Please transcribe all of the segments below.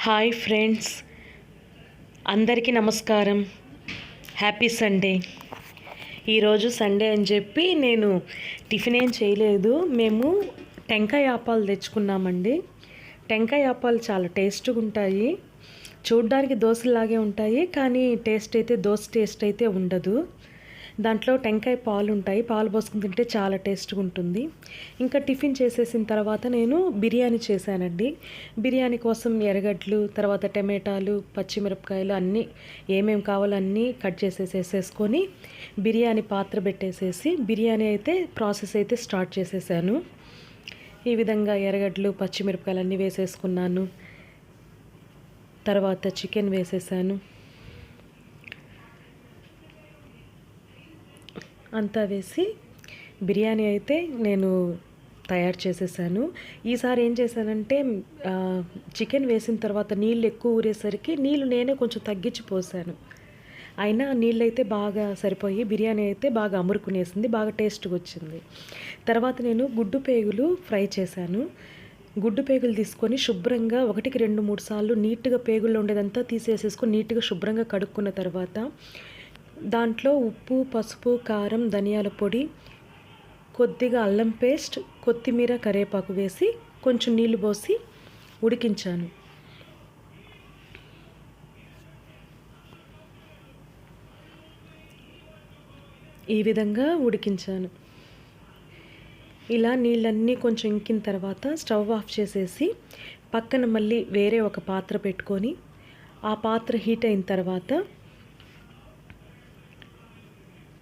Hi friends, అందరికీ నమస్కారం. Happy Sunday. ఈరోజు సండే అని చెప్పి నేను టిఫిన్ ఏం చేయలేదు. మేము టెంకాయ ఆపాలు తెచ్చుకున్నామండి. టెంకాయ ఆపాలు చాలా టేస్ట్గా ఉంటాయి. చూడ్డానికి దోశలాగే ఉంటాయి, కానీ దోశ టేస్ట్ అయితే ఉండదు. దాంట్లో టెంకాయ పాలు ఉంటాయి. పాలు పోసుకుని తింటే చాలా టేస్ట్గా ఉంటుంది. ఇంకా టిఫిన్ చేసేసిన తర్వాత నేను బిర్యానీ చేశానండి. బిర్యానీ కోసం ఎర్రగడ్డలు, తర్వాత టమాటాలు, పచ్చిమిరపకాయలు అన్నీ ఏమేమి కావాలో అన్నీ కట్ చేసేసేసుకొని బిర్యానీ పాత్ర పెట్టేసేసి బిర్యానీ అయితే ప్రాసెస్ అయితే స్టార్ట్ చేసేసాను. ఈ విధంగా ఎర్రగడ్డలు, పచ్చిమిరపకాయలు అన్నీ వేసేసుకున్నాను. తర్వాత చికెన్ వేసేసాను. అంతా వేసి బిర్యానీ అయితే నేను తయారు చేసేసాను. ఈసారి ఏం చేశానంటే చికెన్ వేసిన తర్వాత నీళ్ళు ఎక్కువ ఊరేసరికి నీళ్ళు నేనే కొంచెం తగ్గించి పోసాను. అయినా నీళ్ళు అయితే బాగా సరిపోయి బిర్యానీ అయితే బాగా అమురుకునేసింది, బాగా టేస్ట్గా వచ్చింది. తర్వాత నేను గుడ్డు పేగులు ఫ్రై చేశాను. గుడ్డు పేగులు తీసుకొని శుభ్రంగా 1-2-3 సార్లు నీట్గా పేగుల్లో ఉండేదంతా తీసేసేసుకొని నీట్గా శుభ్రంగా కడుక్కున్న తర్వాత దాంట్లో ఉప్పు, పసుపు, కారం, ధనియాల పొడి, కొద్దిగా అల్లం పేస్ట్, కొత్తిమీర, కరివేపాకు వేసి కొంచెం నీళ్లు పోసి ఉడికించాను. ఈ విధంగా ఉడికించాను. ఇలా నీళ్ళన్నీ కొంచెం ఇంకిన తర్వాత స్టవ్ ఆఫ్ చేసేసి పక్కన మళ్ళీ వేరే ఒక పాత్ర పెట్టుకొని ఆ పాత్ర హీట్ అయిన తర్వాత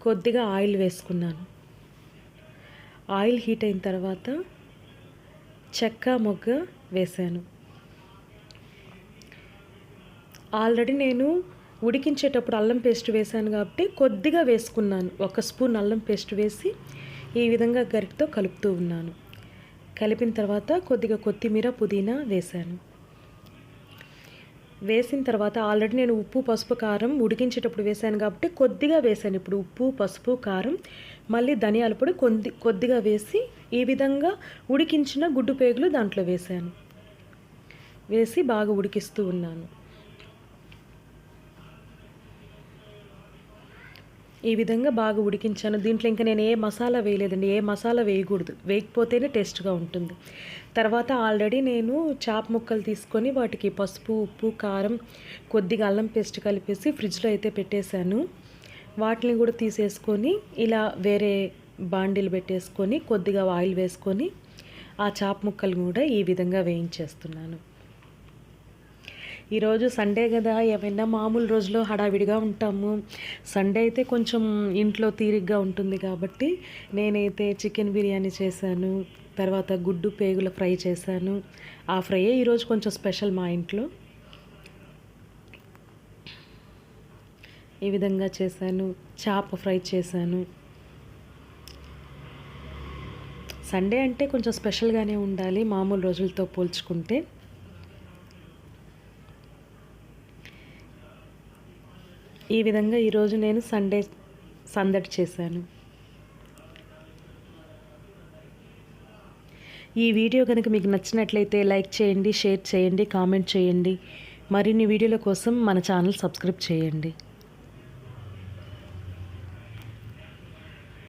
కొద్దిగా ఆయిల్ వేసుకున్నాను. ఆయిల్ హీట్ అయిన తర్వాత చెక్క, మొగ్గ వేసాను. ఆల్రెడీ నేను ఉడికించేటప్పుడు అల్లం పేస్ట్ వేసాను కాబట్టి కొద్దిగా వేసుకున్నాను. 1 స్పూన్ అల్లం పేస్ట్ వేసి ఈ విధంగా గరిటెతో కలుపుతూ ఉన్నాను. కలిపిన తర్వాత కొద్దిగా కొత్తిమీర, పుదీనా వేసాను. వేసిన తర్వాత ఆల్రెడీ నేను ఉప్పు, పసుపు, కారం ఉడికించేటప్పుడు వేసాను కాబట్టి కొద్దిగా వేసాను. ఇప్పుడు ఉప్పు, పసుపు, కారం, మళ్ళీ ధనియాల పొడి కొద్దిగా వేసి ఈ విధంగా ఉడికించిన గుడ్డు పేగులు దాంట్లో వేసాను. వేసి బాగా ఉడికిస్తూ ఉన్నాను. ఈ విధంగా బాగా ఉడికించాను. దీంట్లో ఇంకా నేను ఏ మసాలా వేయలేదండి. ఏ మసాలా వేయకూడదు, వేయకపోతేనే టేస్ట్గా ఉంటుంది. తర్వాత ఆల్రెడీ నేను చాప ముక్కలు తీసుకొని వాటికి పసుపు, ఉప్పు, కారం, కొద్దిగా అల్లం పేస్ట్ కలిపేసి ఫ్రిడ్జ్లో అయితే పెట్టేశాను. వాటిని కూడా తీసేసుకొని ఇలా వేరే బాండీలు పెట్టేసుకొని కొద్దిగా ఆయిల్ వేసుకొని ఆ చాప ముక్కలు కూడా ఈ విధంగా వేయించేస్తున్నాను. ఈరోజు సండే కదా, ఏమైనా మామూలు రోజులో హడావిడిగా ఉంటాము. సండే అయితే కొంచెం ఇంట్లో తీరిగ్గా ఉంటుంది కాబట్టి నేనైతే చికెన్ బిర్యానీ చేశాను. తర్వాత గుడ్డు పేగుల ఫ్రై చేశాను. ఆ ఫ్రైయే ఈరోజు కొంచెం స్పెషల్ మా ఇంట్లో. ఈ విధంగా చేశాను. చేప ఫ్రై చేశాను. సండే అంటే కొంచెం స్పెషల్గానే ఉండాలి మామూలు రోజులతో పోల్చుకుంటే. ఈ విధంగా ఈరోజు నేను సండే సందడి చేశాను. ఈ వీడియో కనుక మీకు నచ్చినట్లయితే లైక్ చేయండి, షేర్ చేయండి, కామెంట్ చేయండి. మరిన్ని వీడియోల కోసం మన ఛానల్ సబ్స్క్రైబ్ చేయండి.